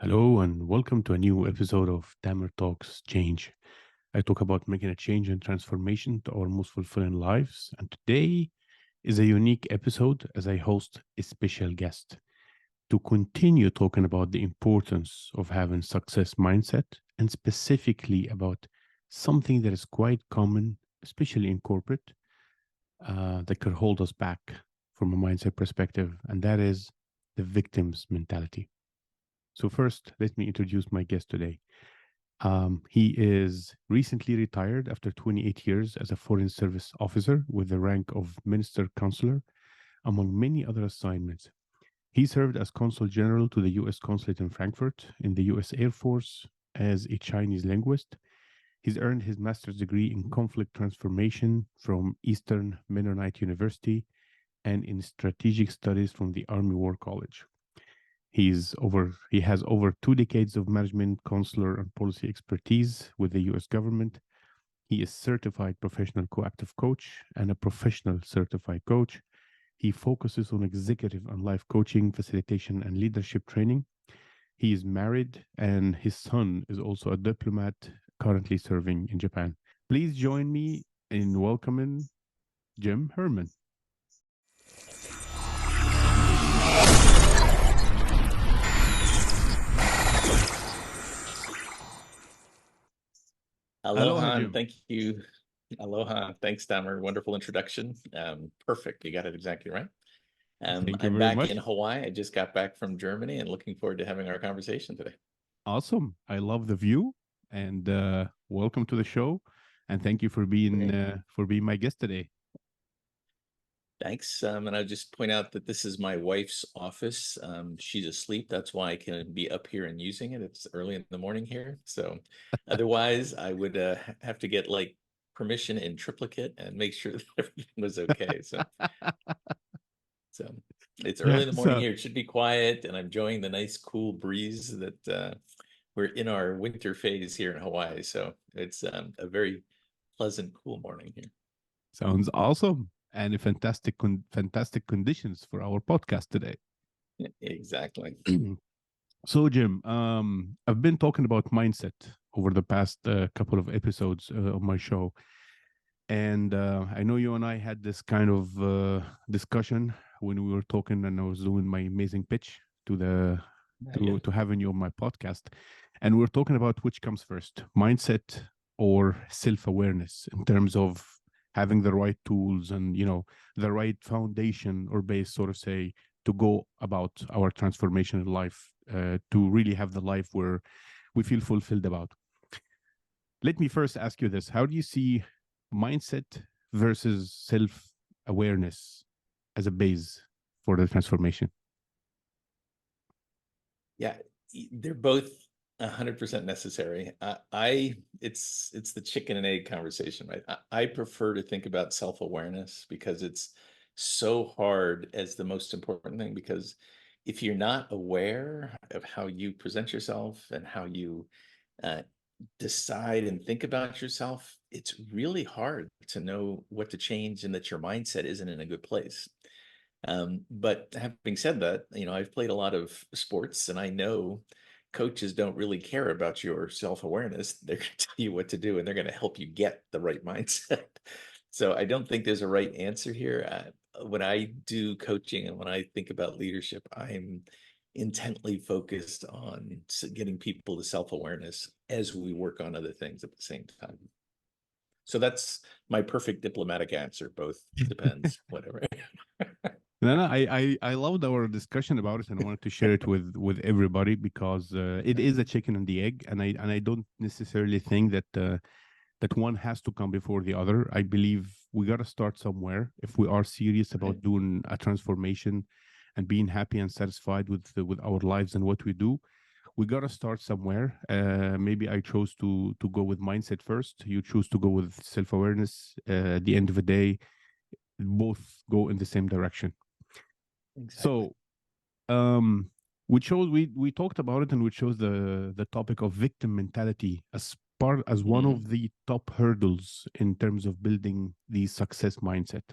Hello and welcome to a new episode of Tamer Talks Change. I talk about making a change and transformation to our most fulfilling lives. And today is a unique episode as I host a special guest to continue talking about the importance of having success mindset and specifically about something that is quite common, especially in corporate, that could hold us back from a mindset perspective, and that is the victim's mentality. So first, let me introduce my guest today. He is recently retired after 28 years as a Foreign Service officer with the rank of Minister Consular, among many other assignments. He served as Consul General to the U.S. Consulate in Frankfurt in the U.S. Air Force as a Chinese linguist. He's earned his master's degree in conflict transformation from Eastern Mennonite University and in strategic studies from the Army War College. He has over 2 decades of management, consular, and policy expertise with the U.S. government. He is certified professional coactive coach and a professional certified coach. He focuses on executive and life coaching, facilitation, and leadership training. He is married, and his son is also a diplomat currently serving in Japan. Please join me in welcoming Jim Herman. Aloha, Jim. thank you. Aloha, thanks, Tamer. Wonderful introduction. Perfect. You got it exactly right. Thank you I'm very back much. in Hawaii. I just got back from Germany and looking forward to having our conversation today. Awesome. I love the view, and welcome to the show. And thank you for being my guest today. Thanks. And I'll just point out that this is my wife's office. She's asleep. That's why I can be up here and using it. It's early in the morning here. So otherwise, I would have to get like permission in triplicate and make sure that everything was okay. So it's early in the morning So here. It should be quiet, and I'm enjoying the nice cool breeze that we're in our winter phase here in Hawaii. So it's a very pleasant, cool morning here. sounds awesome, and a fantastic conditions for our podcast today. Exactly. So, Jim, I've been talking about mindset over the past couple of episodes of my show, and I know you and I had this kind of discussion when we were talking, and I was doing my amazing pitch to the to having you on my podcast, and we're talking about which comes first, mindset or self-awareness, in terms of having the right tools and the right foundation or base, sort of say, to go about our transformation in life, to really have the life where we feel fulfilled about. Let me first ask you this: how do you see mindset versus self-awareness as a base for the transformation? Yeah, they're both 100% necessary. It's the chicken and egg conversation, right? I prefer to think about self-awareness because it's so hard as the most important thing, because if you're not aware of how you present yourself and how you uh, decide and think about yourself, it's really hard to know what to change and that your mindset isn't in a good place. But having said that, I've played a lot of sports, and I know coaches don't really care about your self-awareness. They're going to tell you what to do, and they're going to help you get the right mindset. So I don't think there's a right answer here. When I do coaching and when I think about leadership, I'm intently focused on getting people to self-awareness as we work on other things at the same time. So that's my perfect diplomatic answer. Both depends, whatever. No, I loved our discussion about it, and I wanted to share it with everybody because it is a chicken and the egg, and I don't necessarily think that that one has to come before the other. I believe we got to start somewhere if we are serious about doing a transformation and being happy and satisfied with our lives and what we do. We got to start somewhere. Maybe I chose to go with mindset first. You choose to go with self-awareness. At the end of the day, both go in the same direction. Exactly. So we talked about it, and we chose the topic of victim mentality as one of the top hurdles in terms of building the success mindset.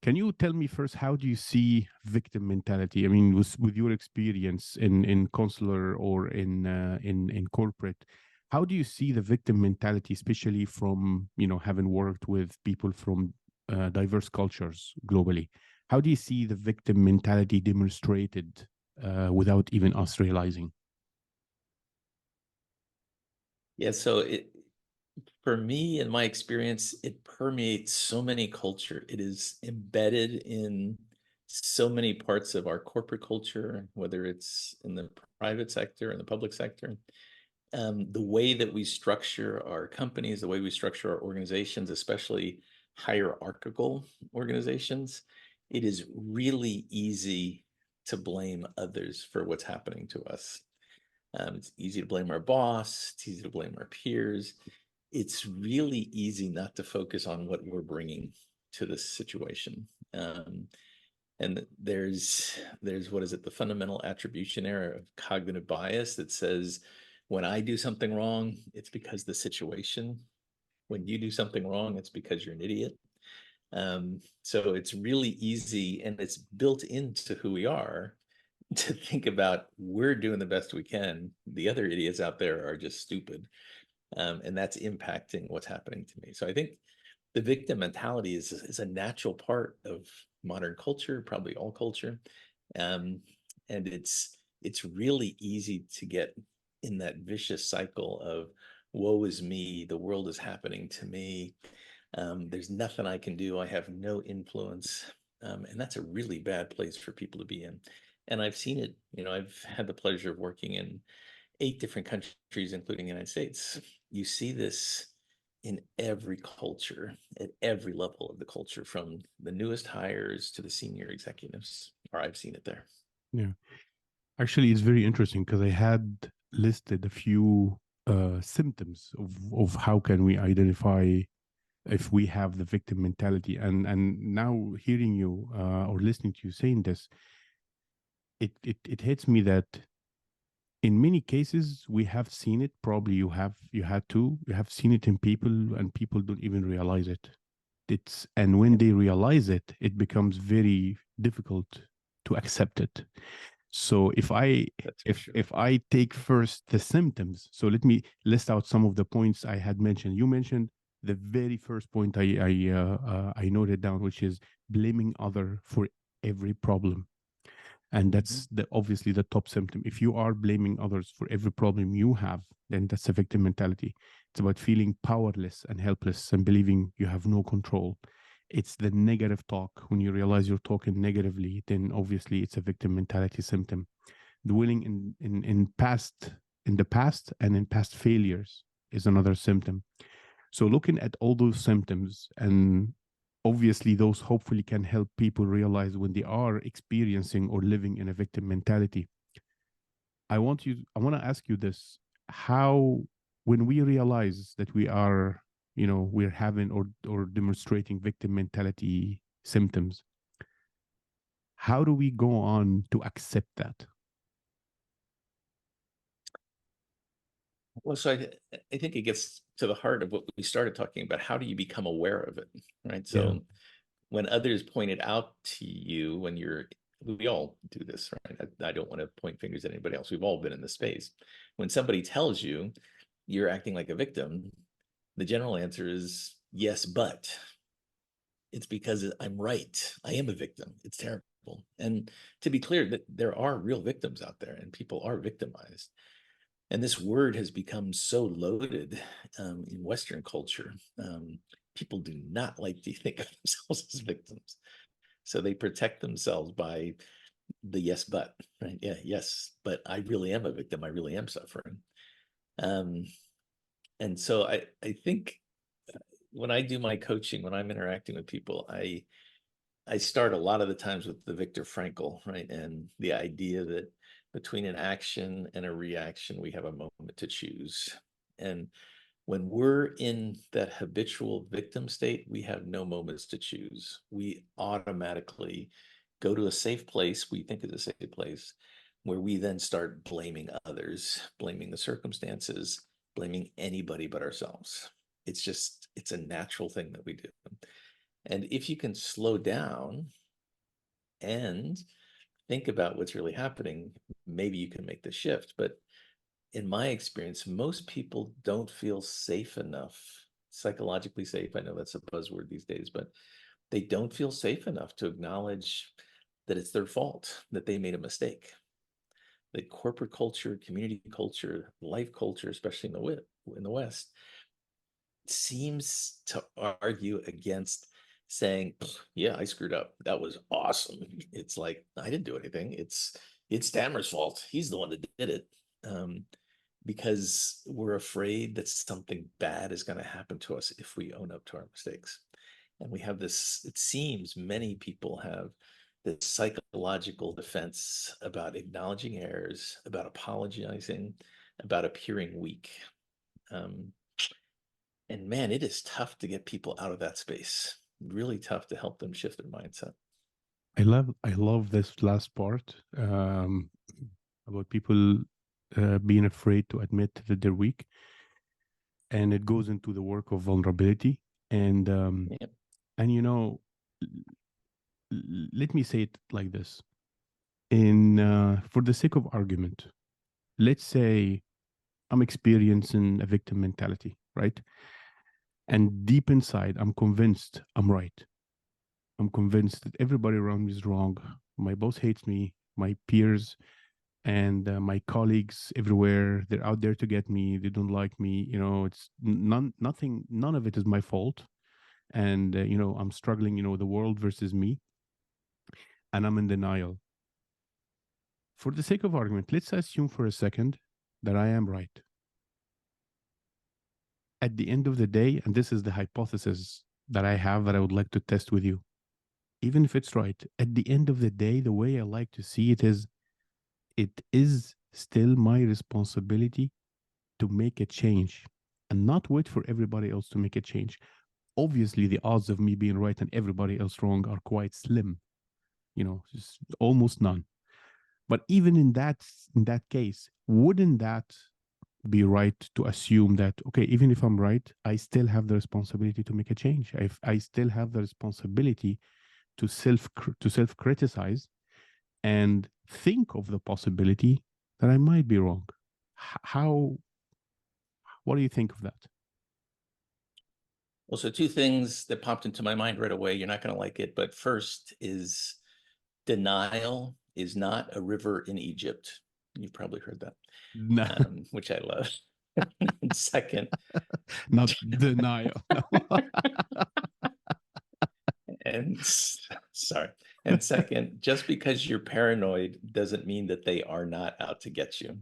Can you tell me first, how do you see victim mentality? I mean, with your experience in consular or in corporate, how do you see the victim mentality, especially from, having worked with people from diverse cultures globally? How do you see the victim mentality demonstrated without even us realizing? Yeah, so for me, in my experience, it permeates so many culture. It is embedded in so many parts of our corporate culture, whether it's in the private sector and the public sector. The way that we structure our companies, the way we structure our organizations, especially hierarchical organizations, it is really easy to blame others for what's happening to us. It's easy to blame our boss. It's easy to blame our peers. It's really easy not to focus on what we're bringing to this situation. And there's what is it, the fundamental attribution error of cognitive bias that says when I do something wrong, it's because the situation. When you do something wrong, it's because you're an idiot. So it's really easy, and it's built into who we are, to think about we're doing the best we can. The other idiots out there are just stupid. And that's impacting what's happening to me. So I think the victim mentality is a natural part of modern culture, probably all culture. Um, and it's really easy to get in that vicious cycle of woe is me, the world is happening to me. There's nothing I can do. I have no influence. And that's a really bad place for people to be in. And I've seen it, I've had the pleasure of working in 8 different countries, including the United States. You see this in every culture, at every level of the culture, from the newest hires to the senior executives, or I've seen it there. Yeah. Actually, it's very interesting because I had listed a few symptoms of how can we identify if we have the victim mentality. And now hearing you or listening to you saying this, it hits me that in many cases we have seen it. Probably you have seen it in people, and people don't even realize it. And when Yep, they realize it, it becomes very difficult to accept it. So that's for sure. if I take first the symptoms, so let me list out some of the points I had mentioned. You mentioned the very first point I noted down, which is blaming other for every problem. And Mm-hmm. that's obviously the top symptom. If you are blaming others for every problem you have, then that's a victim mentality. It's about feeling powerless and helpless and believing you have no control. It's the negative talk. When you realize you're talking negatively, then obviously it's a victim mentality symptom. Dwelling in the past and in past failures is another symptom. So looking at all those symptoms, and obviously those hopefully can help people realize when they are experiencing or living in a victim mentality. I want to ask you this: how, when we realize that we are, we're having or demonstrating victim mentality symptoms, how do we go on to accept that? Well, so I think it gets to the heart of what we started talking about. How do you become aware of it, right? Yeah. So when others point it out to you, we all do this, right? I don't want to point fingers at anybody else. We've all been in this space. When somebody tells you you're acting like a victim, the general answer is yes, but it's because I'm right. I am a victim. It's terrible. And to be clear, that there are real victims out there, and people are victimized. And this word has become so loaded in Western culture. People do not like to think of themselves as victims. So they protect themselves by the yes, but, right? Yeah, yes, but I really am a victim. I really am suffering. Um, and so I think when I do my coaching, when I'm interacting with people, I start a lot of the times with the Viktor Frankl, right? And the idea that between an action and a reaction, we have a moment to choose. And when we're in that habitual victim state, we have no moments to choose. We automatically go to a safe place, we think is a safe place, where we then start blaming others, blaming the circumstances, blaming anybody but ourselves. It's a natural thing that we do. And if you can slow down and think about what's really happening, maybe you can make the shift. But in my experience, most people don't feel safe enough, psychologically safe. I know that's a buzzword these days, but they don't feel safe enough to acknowledge that it's their fault, that they made a mistake. That corporate culture, community culture, life culture, especially in the West, seems to argue against saying, "Yeah, I screwed up. That was awesome." It's like, I didn't do anything. It's Tamer's fault. He's the one that did it. Um, because we're afraid that something bad is going to happen to us if we own up to our mistakes. And we have this, it seems many people have this psychological defense about acknowledging errors, about apologizing, about appearing weak. Um, and man, it is tough to get people out of that space. Really tough to help them shift their mindset. I love this last part about people being afraid to admit that they're weak, and it goes into the work of vulnerability. And Yeah. and let me say it like this: in for the sake of argument, let's say I'm experiencing a victim mentality, right? And deep inside, I'm convinced I'm right. I'm convinced that everybody around me is wrong. My boss hates me. My peers and my colleagues everywhere, they're out there to get me. They don't like me. It's none of it is my fault. And I'm struggling. The world versus me, and I'm in denial. For the sake of argument, let's assume for a second that I am right. At the end of the day, and this is the hypothesis that I have that I would like to test with you, even if it's right, at the end of the day, the way I like to see it is still my responsibility to make a change and not wait for everybody else to make a change. Obviously, the odds of me being right and everybody else wrong are quite slim, just almost none. But even in that case, wouldn't that be right to assume that, okay, even if I'm right, I still have the responsibility to make a change. I still have the responsibility to self criticize and think of the possibility that I might be wrong. How What do you think of that? Well, so two things that popped into my mind right away. You're not going to like it, but first is denial is not a river in Egypt. You've probably heard that, No, which I love. And second, not denial. No. sorry. And second, just because you're paranoid doesn't mean that they are not out to get you,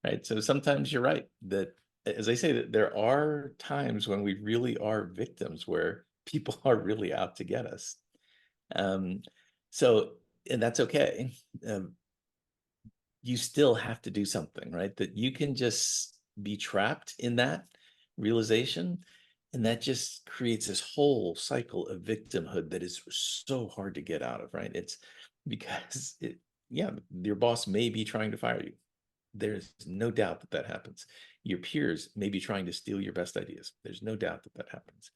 right? So sometimes you're right that, as I say, that there are times when we really are victims where people are really out to get us. Um, so, and that's okay. Um, you still have to do something, right? That you can just be trapped in that realization. And that just creates this whole cycle of victimhood that is so hard to get out of, right? It's because yeah, your boss may be trying to fire you. There's no doubt that that happens. Your peers may be trying to steal your best ideas. There's no doubt that that happens.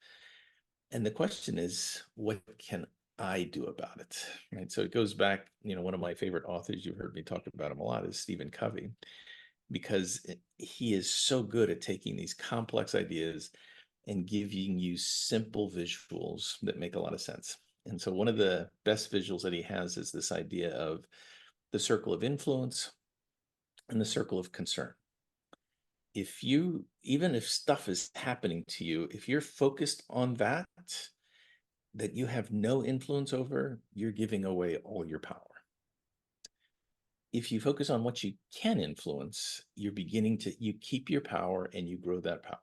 And the question is, what can I do about it? Right. So it goes back, one of my favorite authors, you've heard me talk about him a lot, is Stephen Covey, because he is so good at taking these complex ideas and giving you simple visuals that make a lot of sense. And so one of the best visuals that he has is this idea of the circle of influence and the circle of concern. If you, even if stuff is happening to you, if you're focused on that you have no influence over, you're giving away all your power. If you focus on what you can influence, you keep your power and you grow that power.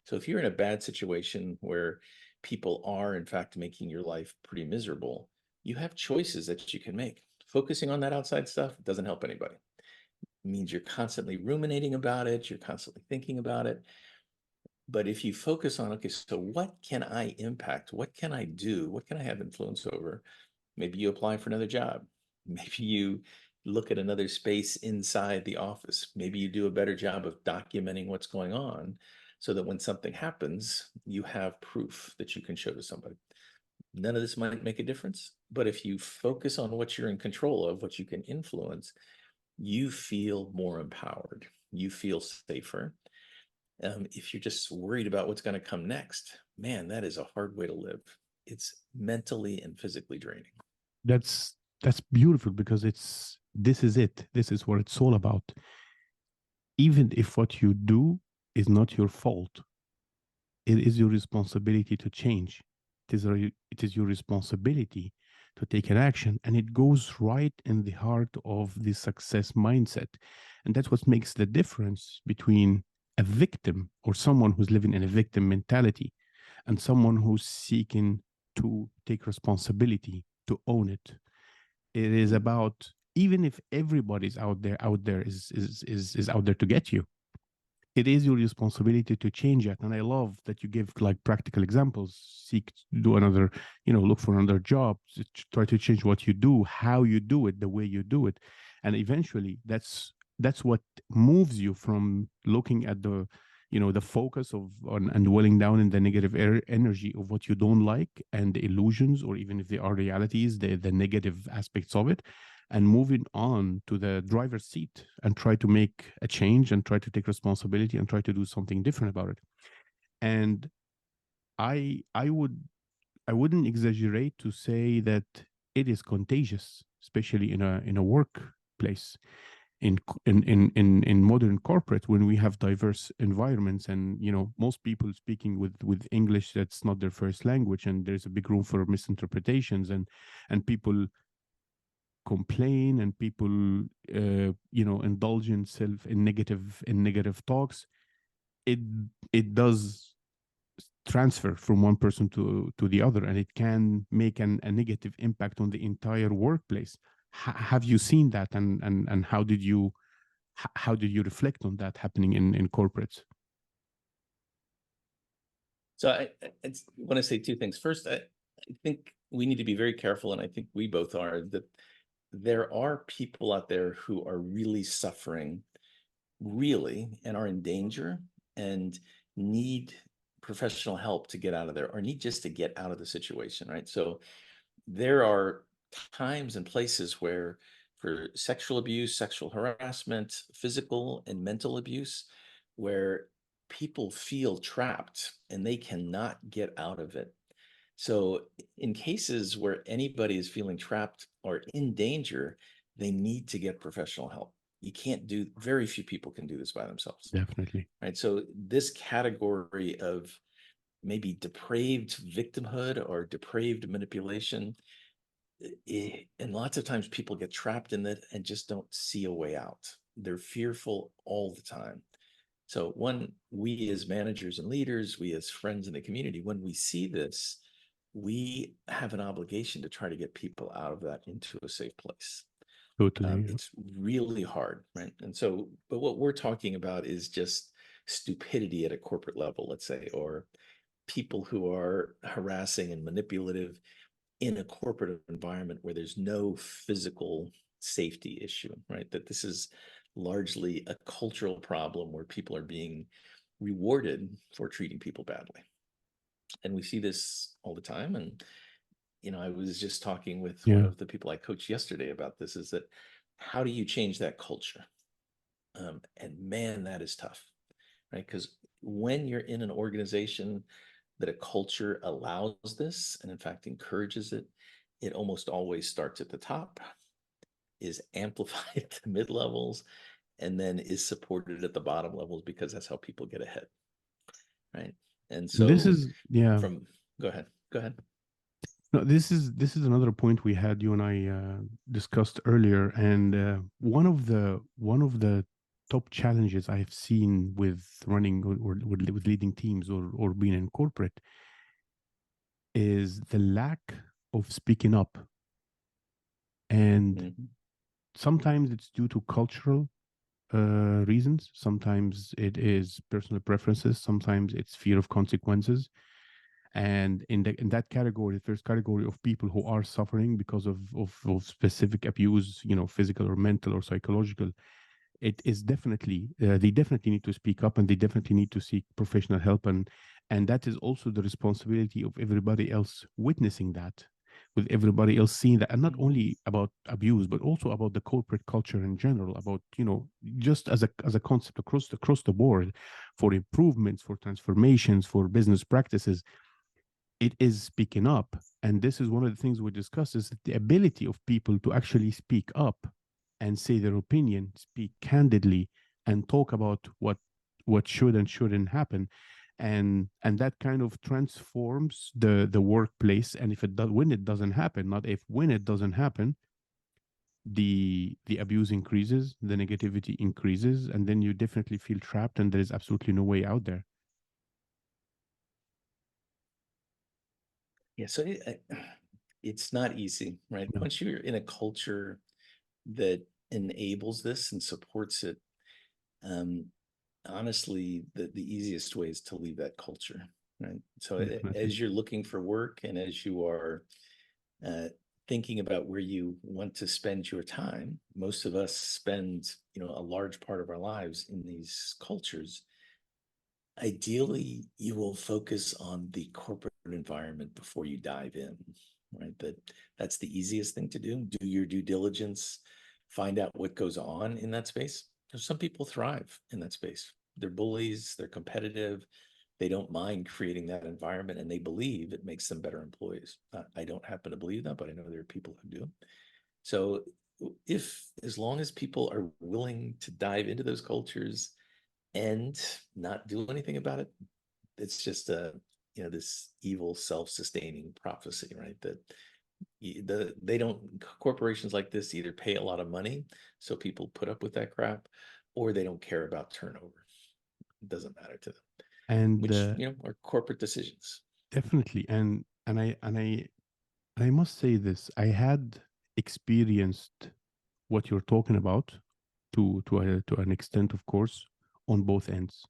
So if you're in a bad situation where people are, in fact, making your life pretty miserable, you have choices that you can make. Focusing on that outside stuff doesn't help anybody. It means you're constantly ruminating about it, you're constantly thinking about it. But if you focus on, okay, so what can I impact? What can I do? What can I have influence over? Maybe you apply for another job. Maybe you look at another space inside the office. Maybe you do a better job of documenting what's going on so that when something happens, you have proof that you can show to somebody. none of this might make a difference. But if you focus on what you're in control of, what you can influence, you feel more empowered. You feel safer. If you're just worried about what's going to come next, man, that is a hard way to live. It's mentally and physically draining. That's beautiful because this is it. This is what it's all about. Even if what you do is not your fault, it is your responsibility to change. It is your responsibility to take an action, and it goes right in the heart of the success mindset. And that's what makes the difference between a victim or someone who's living in a victim mentality and someone who's seeking to take responsibility, to own it. It is about, even if everybody's out there is out there to get you, it is your responsibility to change it. And I love that you give like practical examples. Seek to do another, look for another job, try to change what you do, how you do it, the way you do it. And eventually that's what moves you from looking at the focus of on and dwelling down in the negative energy of what you don't like and the illusions, or even if they are realities, the negative aspects of it, and moving on to the driver's seat and try to make a change and try to take responsibility and try to do something different about it. And I wouldn't exaggerate to say that it is contagious, especially in a workplace, in modern corporate, when we have diverse environments, and most people speaking with English that's not their first language, and there's a big room for misinterpretations, and people complain, and people indulge in negative talks. It does transfer from one person to the other, and it can make a negative impact on the entire workplace. Have you seen that, and how did you reflect on that happening in corporates? So I want to say two things. First, I think we need to be very careful, and I think we both are, that there are people out there who are really suffering, really, and are in danger and need professional help to get out of there, or need just to get out of the situation, right? So there are times and places where, for sexual abuse, sexual harassment, physical and mental abuse, where people feel trapped and they cannot get out of it. So in cases where anybody is feeling trapped or in danger, they need to get professional help. You can't do, very few people can do this by themselves, Definitely. right? So this category of maybe depraved victimhood or depraved manipulation, and lots of times people get trapped in that and just don't see a way out. They're fearful all the time. So when we as managers and leaders, we as friends in the community, when we see this, we have an obligation to try to get people out of that into a safe place. Totally. It's really hard, right? And so, but what we're talking about is just stupidity at a corporate level, let's say, or people who are harassing and manipulative in a corporate environment where there's no physical safety issue, right? That this is largely a cultural problem where people are being rewarded for treating people badly. And we see this all the time. And, I was just talking with one Yeah. of the people I coached yesterday about this, is that how do you change that culture? And man, that is tough, right? Because when you're in an organization that a culture allows this and in fact encourages it, it almost always starts at the top, is amplified at the mid levels, and then is supported at the bottom levels, because that's how people get ahead, right? And This so is yeah. from go ahead, go ahead. No, this is another point we had, you and I discussed earlier, and one of the top challenges I have seen with running or with leading teams or being in corporate is the lack of speaking up. And Mhm. sometimes it's due to cultural reasons, sometimes it is personal preferences, sometimes it's fear of consequences. And in that category, the first category of people who are suffering because of specific abuse, physical or mental or psychological, it is definitely they definitely need to speak up, and they definitely need to seek professional help, And that is also the responsibility of everybody else witnessing that, with everybody else seeing that, and not Mhm. only about abuse, but also about the corporate culture in general, about, just as a concept across the board, for improvements, for transformations, for business practices. It is speaking up. And this is one of the things we discuss, is the ability of people to actually speak up and say their opinion, speak candidly, and talk about what should and shouldn't happen. And that kind of transforms the workplace. And if it does, when it doesn't happen, not if, when it doesn't happen, the abuse increases, the negativity increases, and then you definitely feel trapped, and there is absolutely no way out there. Yeah, so it's not easy, right? No, Once you're in a culture that enables this and supports it, um, honestly, the easiest way is to leave that culture, right? So definitely. as you're looking for work and as you are uh, thinking about where you want to spend your time, most of us spend, a large part of our lives in these cultures. Ideally, you will focus on the corporate environment before you dive in, right? That's the easiest thing to do. Do your due diligence, find out what goes on in that space. Because some people thrive in that space. They're bullies, they're competitive, they don't mind creating that environment, and they believe it makes them better employees. I don't happen to believe that, but I know there are people who do. So if, as long as people are willing to dive into those cultures and not do anything about it, it's just this evil self-sustaining prophecy, right? That they don't, corporations like this either pay a lot of money so people put up with that crap, or they don't care about turnover. It doesn't matter to them, And which are corporate decisions. definitely. And I must say this: I had experienced what you're talking about, to an extent, of course, on both ends.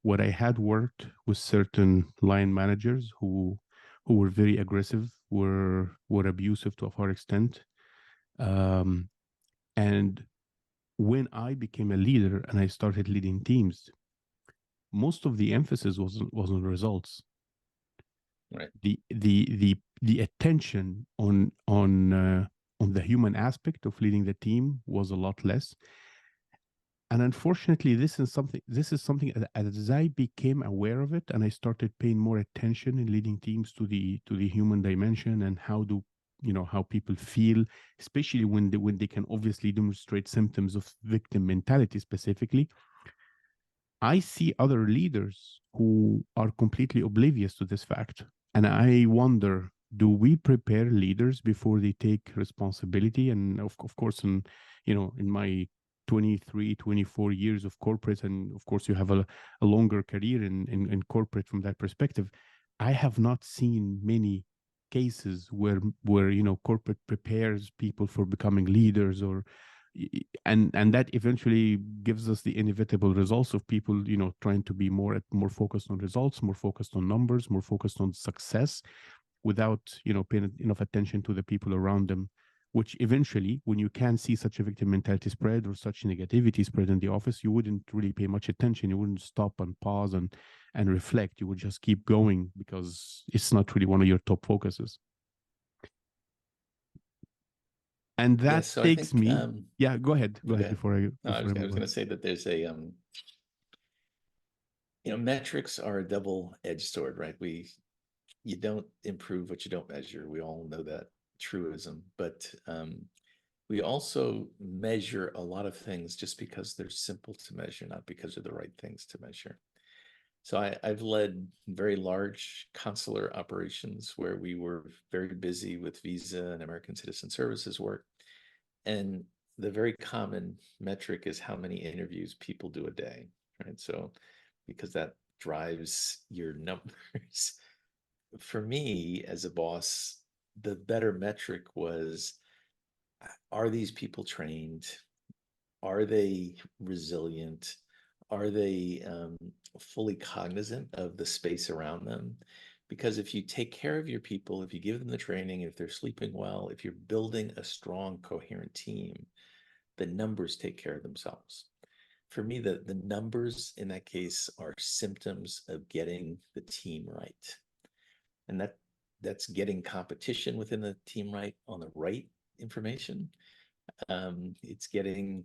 What I had worked with certain line managers who were very aggressive, were abusive to a far extent. Um, and when I became a leader and I started leading teams, most of the emphasis was on results. Right. The attention on the human aspect of leading the team was a lot less. And unfortunately, this is something as I became aware of it, and I started paying more attention in leading teams to the human dimension, and how people feel, especially when they can obviously demonstrate symptoms of victim mentality specifically. I see other leaders who are completely oblivious to this fact. And I wonder, do we prepare leaders before they take responsibility? And of course, in my 23, 24 years of corporate, and of course, you have a longer career in corporate from that perspective, I have not seen many cases where corporate prepares people for becoming leaders, or and that eventually gives us the inevitable results of people trying to be more focused on results, more focused on numbers, more focused on success, without paying enough attention to the people around them, which eventually, when you can see such a victim mentality spread or such negativity spread in the office, you wouldn't really pay much attention. You wouldn't stop and pause and reflect. You would just keep going because it's not really one of your top focuses. And Yeah, that so I takes think me, yeah, go ahead okay. before i No, I before was i I move was on. going to say that there's a metrics are a double-edged sword, right? You don't improve what you don't measure. We all know that truism, but we also measure a lot of things just because they're simple to measure, not because they're the right things to measure. So I've led very large consular operations where we were very busy with visa and American Citizen Services work. And the very common metric is how many interviews people do a day, right? So because that drives your numbers. For me as a boss, the better metric was, are these people trained? Are they resilient? Are they fully cognizant of the space around them? Because if you take care of your people, if you give them the training, if they're sleeping well, if you're building a strong, coherent team, the numbers take care of themselves. for me, the numbers in that case are symptoms of getting the team right. And that's getting competition within the team right on the right information. It's getting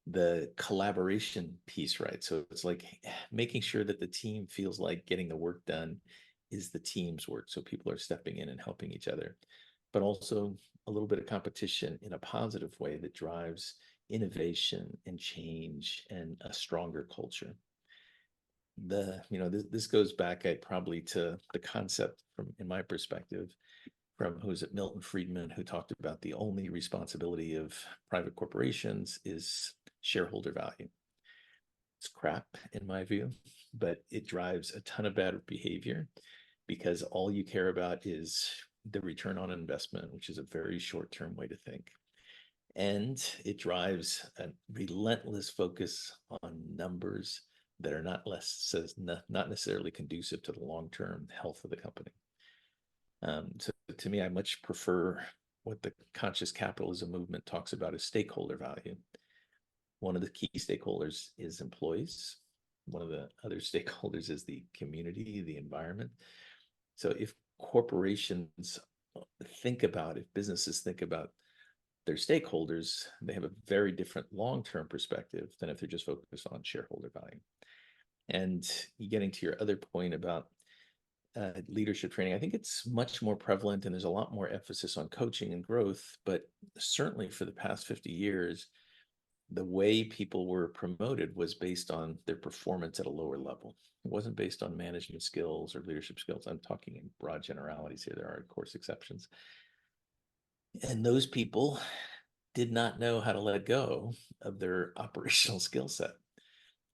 the collaboration piece right. So it's like making sure that the team feels like getting the work done is the team's work. So people are stepping in and helping each other, but also a little bit of competition in a positive way that drives innovation and change and a stronger culture. This goes back probably to the concept from, in my perspective, from who's it, Milton Friedman, who talked about the only responsibility of private corporations is shareholder value. It's crap in my view, but it drives a ton of bad behavior because all you care about is the return on investment, which is a very short-term way to think. And it drives a relentless focus on numbers that are not necessarily conducive to the long-term health of the company. So to me, I much prefer what the conscious capitalism movement talks about as stakeholder value. One of the key stakeholders is employees. One of the other stakeholders is the community, the environment. So if corporations if businesses think about their stakeholders, they have a very different long-term perspective than if they're just focused on shareholder value. And getting to your other point about leadership training, I think it's much more prevalent and there's a lot more emphasis on coaching and growth. But certainly for the past 50 years, the way people were promoted was based on their performance at a lower level. It wasn't based on management skills or leadership skills. I'm talking in broad generalities here. There are, of course, exceptions. And those people did not know how to let go of their operational skill set.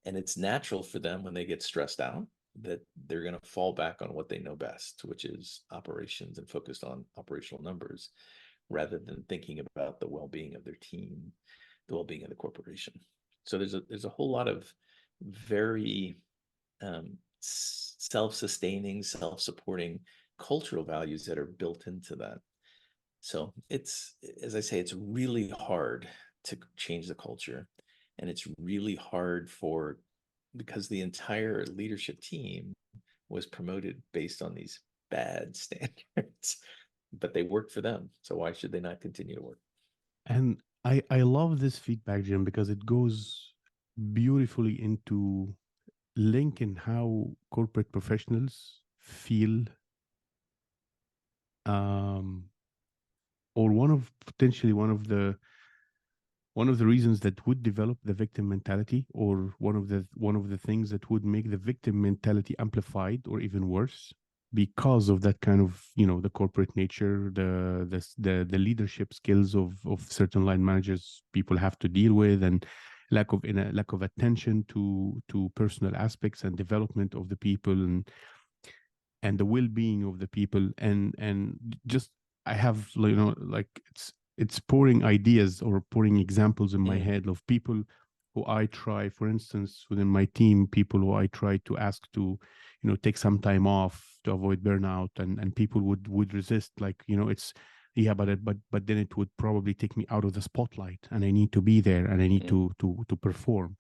And it's natural for them when they get stressed out that they're going to fall back on what they know best, which is operations and focused on operational numbers rather than thinking about the well-being of their team, the well-being of the corporation. So there's a whole lot of very self-sustaining, self-supporting cultural values that are built into that. So it's, as I say, it's really hard to change the culture. And it's really hard because the entire leadership team was promoted based on these bad standards, but they worked for them. So why should they not continue to work? And I love this feedback, Jim, because it goes beautifully into linking how corporate professionals feel, um, or potentially one of the reasons that would develop the victim mentality, or one of the things that would make the victim mentality amplified or even worse, because of that kind of, the corporate nature, the leadership skills of certain line managers people have to deal with, and lack of attention to personal aspects and development of the people, and the well-being of the people, and just I have, like, it's pouring ideas or pouring examples in my head of people who I try, for instance, within my team, people who I try to ask to, take some time off to avoid burnout, and people would resist, like, it's, yeah, but then it would probably take me out of the spotlight, and I need to be there, and I need to perform.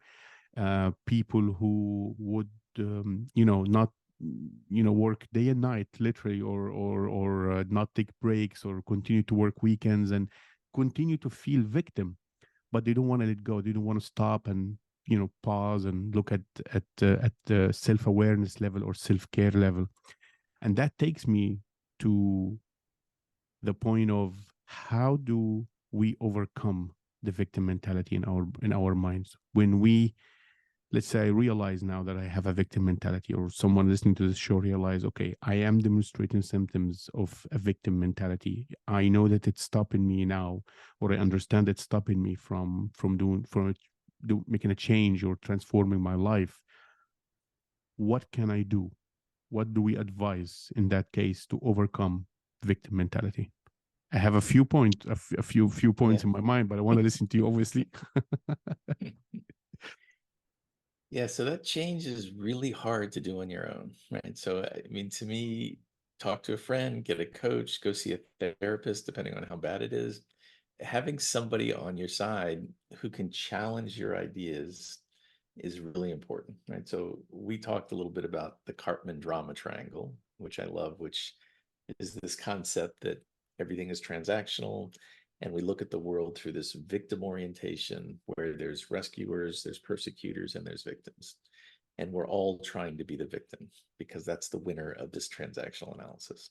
People who would, not, work day and night, literally, or not take breaks, or continue to work weekends, and continue to feel victim, but they don't want to let go. They don't want to stop and, pause and look at the self-awareness level or self-care level. And that takes me to the point of, how do we overcome the victim mentality in our minds when we, let's say, I realize now that I have a victim mentality, or someone listening to this show realize, okay, I am demonstrating symptoms of a victim mentality. I know that it's stopping me now, or I understand it's stopping me from making a change or transforming my life. What can I do? What do we advise in that case to overcome victim mentality? I have a few points in my mind, but I want to listen to you, obviously. Yeah, so that change is really hard to do on your own, right? So, I mean, to me, talk to a friend, get a coach, go see a therapist, depending on how bad it is. Having somebody on your side who can challenge your ideas is really important, right? So we talked a little bit about the Cartman drama triangle, which I love, which is this concept that everything is transactional. And we look at the world through this victim orientation where there's rescuers, there's persecutors, and there's victims. And we're all trying to be the victim because that's the winner of this transactional analysis.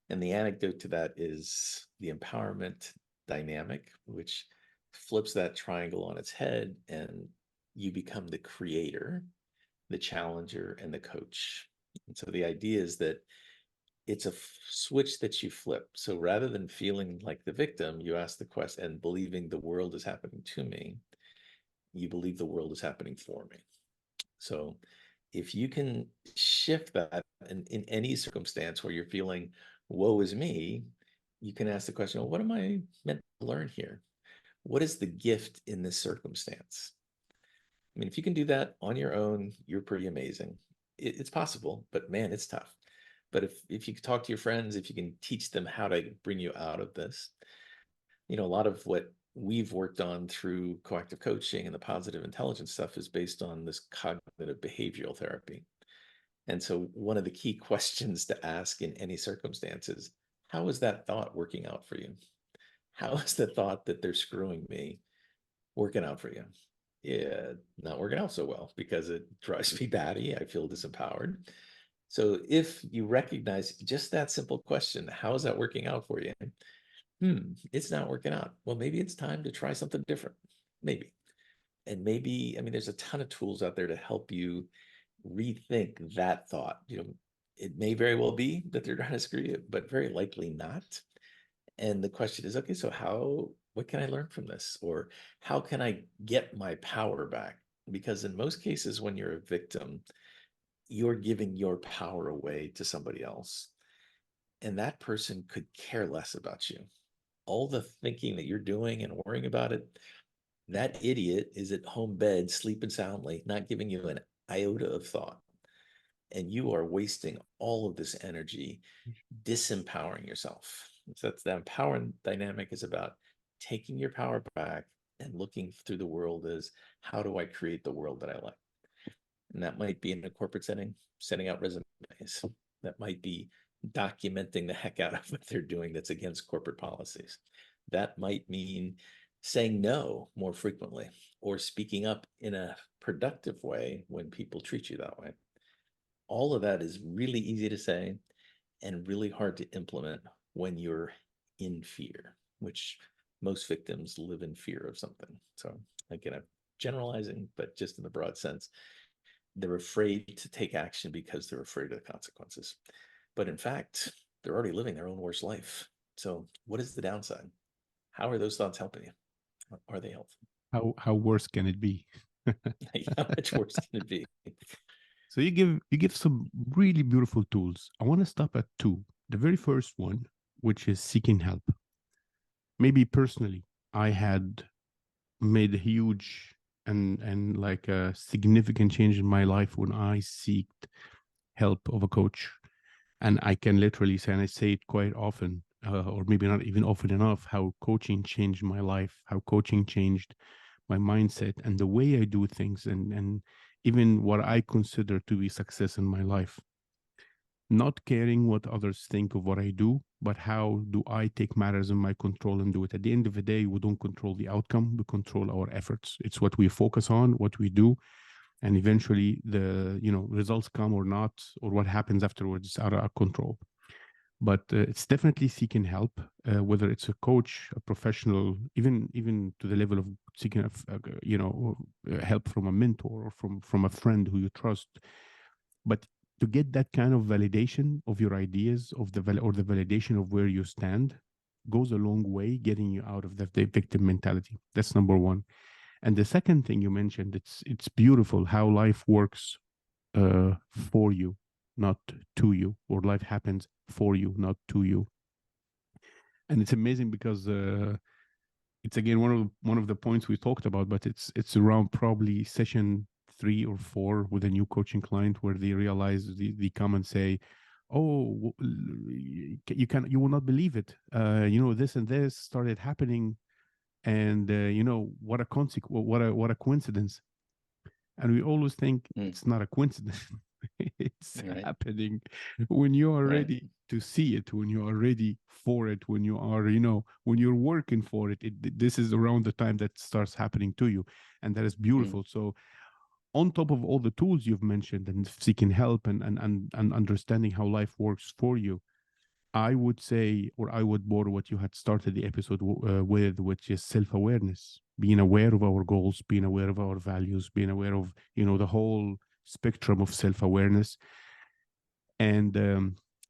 And the anecdote to that is the empowerment dynamic, which flips that triangle on its head, and you become the creator, the challenger, and the coach. And so the idea is that it's a switch that you flip. So rather than feeling like the victim, you ask the question and believing the world is happening to me, you believe the world is happening for me. So if you can shift that in any circumstance where you're feeling, woe is me, you can ask the question, well, what am I meant to learn here? What is the gift in this circumstance? I mean, if you can do that on your own, you're pretty amazing. It's possible, but man, it's tough. But if you talk to your friends, if you can teach them how to bring you out of this, a lot of what we've worked on through coactive coaching and the positive intelligence stuff is based on this cognitive behavioral therapy. And so one of the key questions to ask in any circumstances, how is that thought working out for you? How is the thought that they're screwing me working out for you? Yeah, not working out so well because it drives me batty. I feel disempowered. So if you recognize just that simple question, how is that working out for you? It's not working out. Well, maybe it's time to try something different. Maybe. And maybe, I mean, there's a ton of tools out there to help you rethink that thought. It may very well be that they're trying to screw you, but very likely not. And the question is, okay, so what can I learn from this? Or how can I get my power back? Because in most cases, when you're a victim, you're giving your power away to somebody else. And that person could care less about you. All the thinking that you're doing and worrying about it, that idiot is at home bed, sleeping soundly, not giving you an iota of thought. And you are wasting all of this energy disempowering yourself. So that's the empowering dynamic is about taking your power back and looking through the world as how do I create the world that I like? And that might be in a corporate setting, setting out resumes. That might be documenting the heck out of what they're doing that's against corporate policies. That might mean saying no more frequently or speaking up in a productive way when people treat you that way. All of that is really easy to say and really hard to implement when you're in fear, which most victims live in fear of something. So again, I'm generalizing, but just in the broad sense, they're afraid to take action because they're afraid of the consequences. But in fact, they're already living their own worst life. So what is the downside? How are those thoughts helping you? Are they helpful? How worse can it be? How much worse can it be? So you give some really beautiful tools. I want to stop at two. The very first one, which is seeking help. Maybe personally, I had made a huge and like a significant change in my life when I seeked help of a coach. And I can literally say, and I say it quite often, or maybe not even often enough, how coaching changed my life, how coaching changed my mindset and the way I do things, and even what I consider to be success in my life. Not caring what others think of what I do, but how do I take matters in my control and do it. At the end of the day, we don't control the outcome, we control our efforts. It's what we focus on, what we do, and eventually the results come or not, or what happens afterwards is out of our control. But it's definitely seeking help, whether it's a coach, a professional, even to the level of seeking help from a mentor or from a friend who you trust. But to get that kind of validation of your ideas of or the validation of where you stand goes a long way getting you out of the victim mentality. That's number one. And the second thing you mentioned, it's beautiful how life works for you, not to you, or life happens for you, not to you. And it's amazing because it's again one of the points we talked about, but it's around probably session 3 or 4 with a new coaching client where they realize they come and say, "Oh, you will not believe it. This and this started happening, and what a what a coincidence." And we always think Mm, it's not a coincidence. It's right, happening when you are right. ready to see it, when you are ready for it, when you are, when you're working for it. This is around the time that starts happening to you. And that is Mm. beautiful. So, on top of all the tools you've mentioned and seeking help and understanding how life works for you, I would say, or I would borrow what you had started the episode with, which is self awareness, being aware of our goals, being aware of our values, being aware of, the whole spectrum of self awareness. And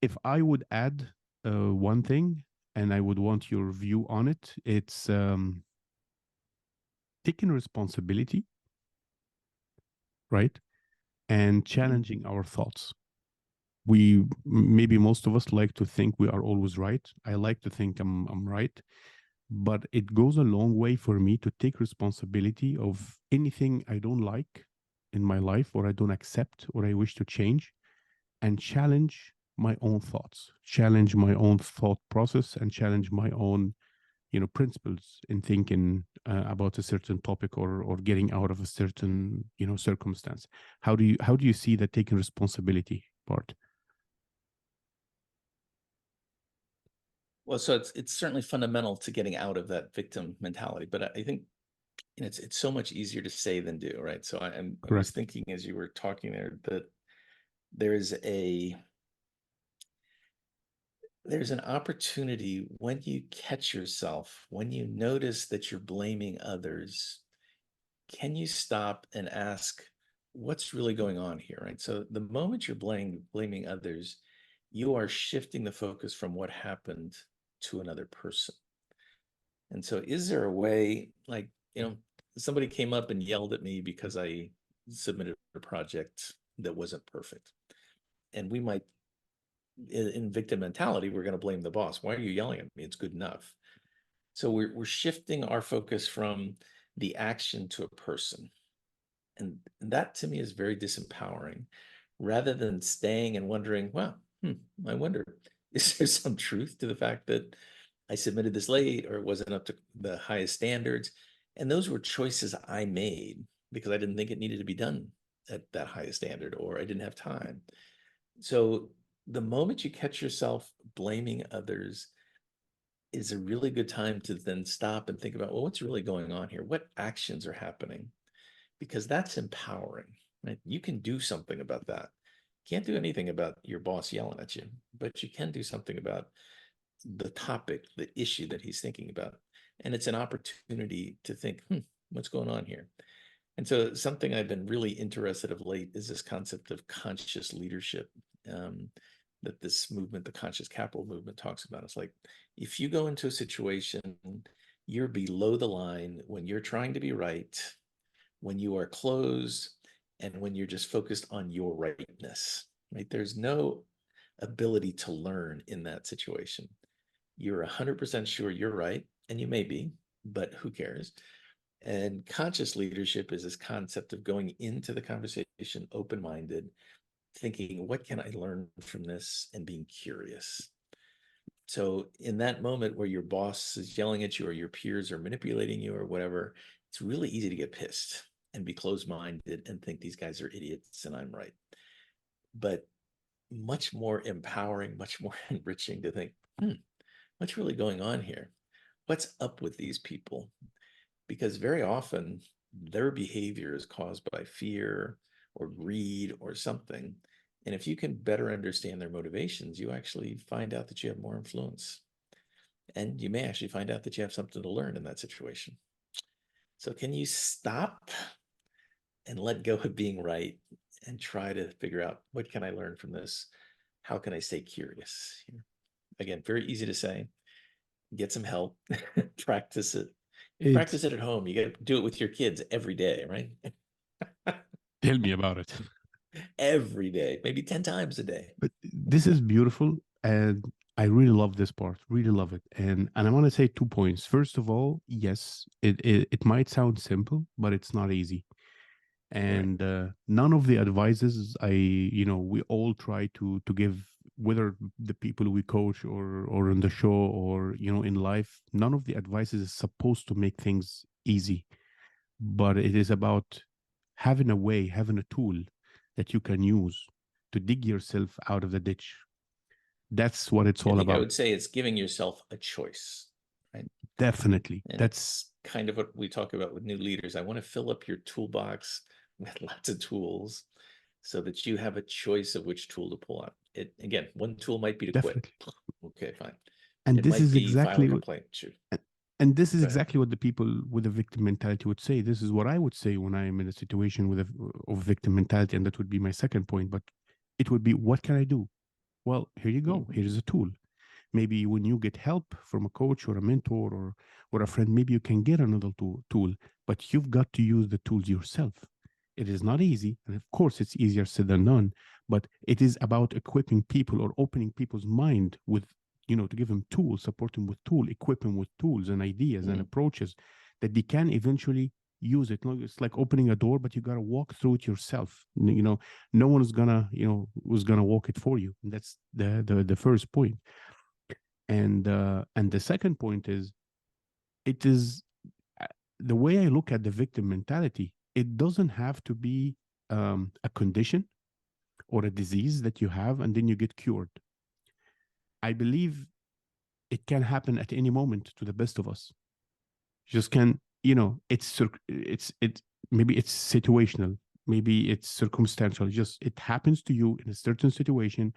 if I would add one thing, and I would want your view on it, it's taking responsibility, right? And Mhm. challenging our thoughts. We maybe most of us like to think we are always right. I like to think I'm right, but it goes a long way for me to take responsibility of anything I don't like in my life, or I don't accept, or I wish to change, and challenge my own thoughts, challenge my own thought process, and challenge my own, principles in thinking about a certain topic, or getting out of a certain, circumstance. How do you see that taking responsibility part? Well, so it's certainly fundamental to getting out of that victim mentality, but I think it's so much easier to say than do, right? So I was Correct. thinking as you were talking there that there's a there's an opportunity when you catch yourself, when you notice that you're blaming others, can you stop and ask what's really going on here, right? So the moment you're blaming others, you are shifting the focus from what happened to another person. And so is there a way, like, somebody came up and yelled at me because I submitted a project that wasn't perfect. And we might, in victim mentality, we're going to blame the boss. Why are you yelling at me? It's good enough. So we're shifting our focus from the action to a person. And that to me is very disempowering rather than staying and wondering, well, I wonder, is there some truth to the fact that I submitted this late or it wasn't up to the highest standards? And those were choices I made because I didn't think it needed to be done at that highest standard or I didn't have time. So the moment you catch yourself blaming others is a really good time to then stop and think about, well, what's really going on here? What actions are happening? Because that's empowering, right? You can do something about that. Can't do anything about your boss yelling at you, but you can do something about the topic, the issue that he's thinking about. And it's an opportunity to think, what's going on here? And so something I've been really interested of late is this concept of conscious leadership um, that this movement, the conscious capital movement, talks about. It's like if you go into a situation, you're below the line when you're trying to be right, when you are closed, and when you're just focused on your rightness, right? There's no ability to learn in that situation. You're 100% sure you're right, and you may be, but who cares? And conscious leadership is this concept of going into the conversation open minded, thinking, what can I learn from this? And being curious. So, in that moment where your boss is yelling at you or your peers are manipulating you or whatever, it's really easy to get pissed and be closed minded and think these guys are idiots and I'm right. But much more empowering, much more enriching to think, what's really going on here? What's up with these people? Because very often their behavior is caused by fear or greed or something. And if you can better understand their motivations, you actually find out that you have more influence. And you may actually find out that you have something to learn in that situation. So, can you stop and let go of being right and try to figure out what can I learn from this? How can I stay curious? Again, very easy to say. Get some help, practice it. It's Practice it at home. You got to do it with your kids every day, right? Tell me about it. Every day, maybe 10 times a day. But this is beautiful, and I really love this part. Really love it. And I want to say 2 points. First of all, yes, it might sound simple, but it's not easy. Right. And none of the advices we all try to give, whether the people we coach, or in the show, or in life, none of the advices is supposed to make things easy, but it is about having a way, having a tool that you can use to dig yourself out of the ditch. That's what it's I all think I about. would say it's giving yourself a choice, right? Definitely. And That's it's kind of what we talk about with new leaders. I want to fill up your toolbox with lots of tools so that you have a choice of which tool to pull out. It again, one tool might be to quit. definitely. Okay, fine. And It this might is be file a exactly complaint. Shoot. and this is Go ahead. exactly what the people with a victim mentality would say. This is what I would say when I'm in a situation with of victim mentality, and that would be my second point. But it would be, what can I do? Well, here you go. Mhm. Here's a tool. Maybe when you get help from a coach or a mentor or a friend, maybe you can get another tool, but you've got to use the tools yourself. It is not easy, and of course it's easier said than done, but it is about equipping people or opening people's mind with, to give them tools, support them with tool, equip them with tools and ideas and Mhm. approaches that they can eventually use it. No, it's like opening a door, but you got to walk through it yourself. No one is gonna, was gonna walk it for you. And that's the first point. And the second point is, it is uh, the way I look at the victim mentality. It doesn't have to be a condition or a disease that you have and then you get cured. I believe it can happen at any moment to the best of us. Just can, it's maybe it's situational, maybe it's circumstantial. Just it happens to you in a certain situation.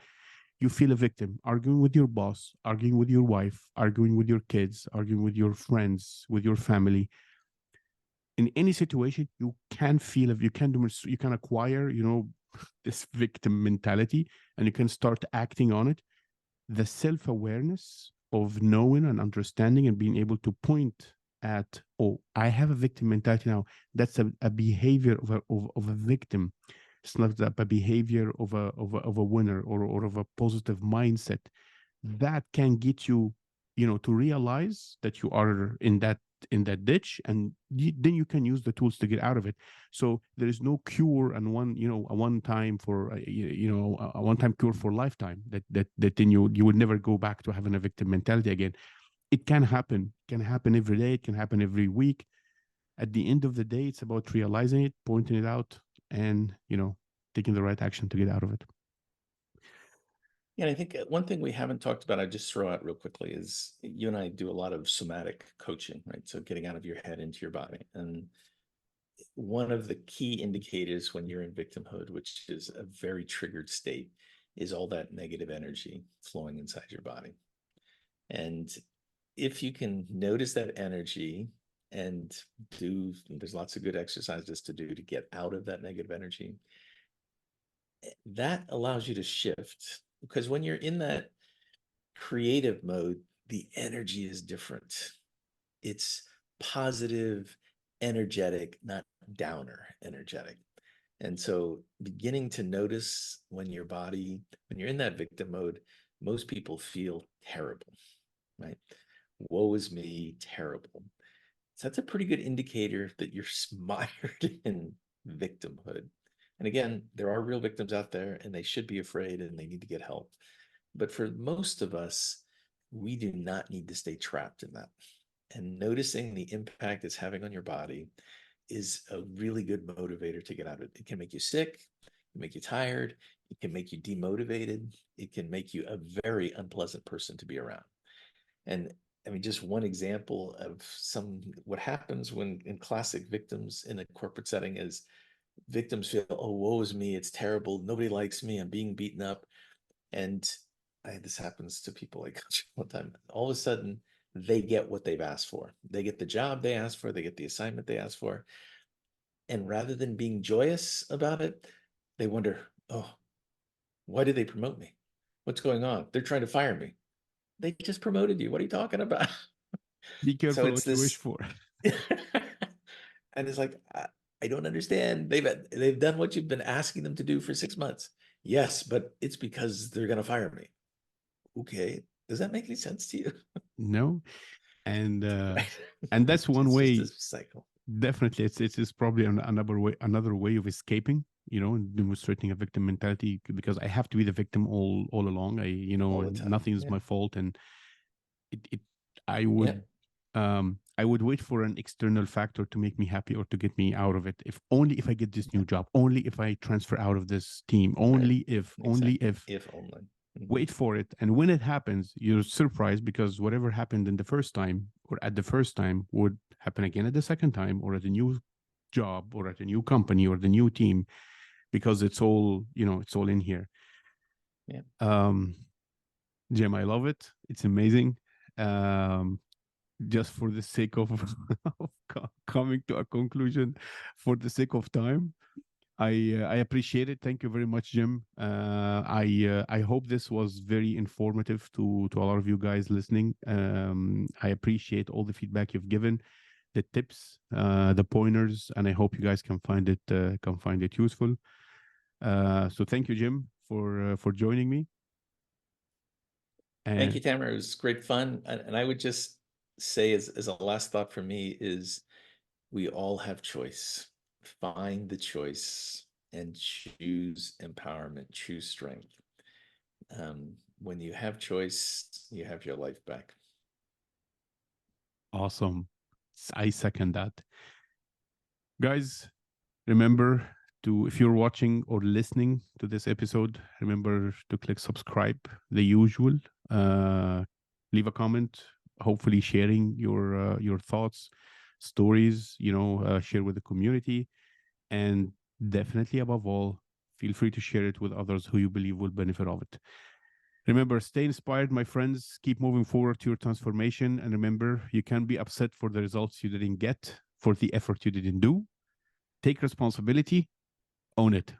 You feel a victim, arguing with your boss, arguing with your wife, arguing with your kids, arguing with your friends, with your family. In any situation, you can feel it. You can acquire, this victim mentality, and you can start acting on it. The self-awareness of knowing and understanding and being able to point at, oh, I have a victim mentality now. That's a behavior of a victim. It's not a behavior of a winner, or of a positive mindset. That can get you, to realize that you are in that ditch, and then you can use the tools to get out of it. So there is no cure, and a one time for a one time cure for lifetime, that then you would never go back to having a victim mentality again. It can happen every day, it can happen every week. At the end of the day, it's about realizing it, pointing it out, and taking the right action to get out of it. Yeah, I think one thing we haven't talked about, I just throw out real quickly, is you and I do a lot of somatic coaching, right? So getting out of your head into your body. And one of the key indicators when you're in victimhood, which is a very triggered state, is all that negative energy flowing inside your body. And if you can notice that energy and there's lots of good exercises to do to get out of that negative energy, that allows you to shift. Because when you're in that creative mode, the energy is different. It's positive, energetic, not downer energetic. And so beginning to notice when you're in that victim mode, most people feel terrible, right? Woe is me, terrible. So that's a pretty good indicator that you're mired in victimhood. And again, there are real victims out there and they should be afraid and they need to get help. But for most of us, we do not need to stay trapped in that. And noticing the impact it's having on your body is a really good motivator to get out of it. It can make you sick, it can make you tired, it can make you demotivated, it can make you a very unpleasant person to be around. And I mean, just one example of what happens when in classic victims in a corporate setting is victims feel, oh, woe is me, it's terrible, nobody likes me, I'm being beaten up. And this happens to people like all the time. All of a sudden, they get what they've asked for. They get the job they asked for, they get the assignment they asked for. And rather than being joyous about it, they wonder, oh, why did they promote me? What's going on? They're trying to fire me. They just promoted you. What are you talking about? Be So careful it's what you wish this, for. and it's like, I don't understand. They've done what you've been asking them to do for 6 months. Yes, but it's because they're going to fire me. Okay, does that make any sense to you? No. and uh Right. and that's one It's just way. a cycle. Definitely, it's probably another way of escaping, and demonstrating a victim mentality, because I have to be the victim all along. All the And time. nothing is Yeah. my fault, and it I Yeah. would I would wait for an external factor to make me happy or to get me out of it. If only if I get this new job, only if I transfer out of this team, Right. only Exactly. if. If only. Wait for it. And when it happens, you're surprised because whatever happened in the first time or at the first time would happen again at the second time or at a new job or at a new company or the new team because it's all, it's all in here. Yeah. Jim, I love it. It's amazing. Just for the sake of, coming to a conclusion, for the sake of time, I appreciate it. Thank you very much, Jim. I hope this was very informative to a lot of you guys listening. I appreciate all the feedback you've given, the tips, the pointers, and I hope you guys can find it useful. So thank you, Jim, for joining me. Thank And you, Tamer. It was great fun. And I would just say as a last thought for me is we all have choice. Find the choice and choose empowerment, choose strength. When you have choice, you have your life back. awesome. I second that. Guys, remember to, if you're watching or listening to this episode, remember to click subscribe, the usual. Leave a comment, hopefully sharing your thoughts, stories, share with the community. And definitely above all, feel free to share it with others who you believe will benefit of it. Remember, stay inspired, my friends. Keep moving forward to your transformation. And remember, you can be upset for the results you didn't get, for the effort you didn't do. Take responsibility, own it.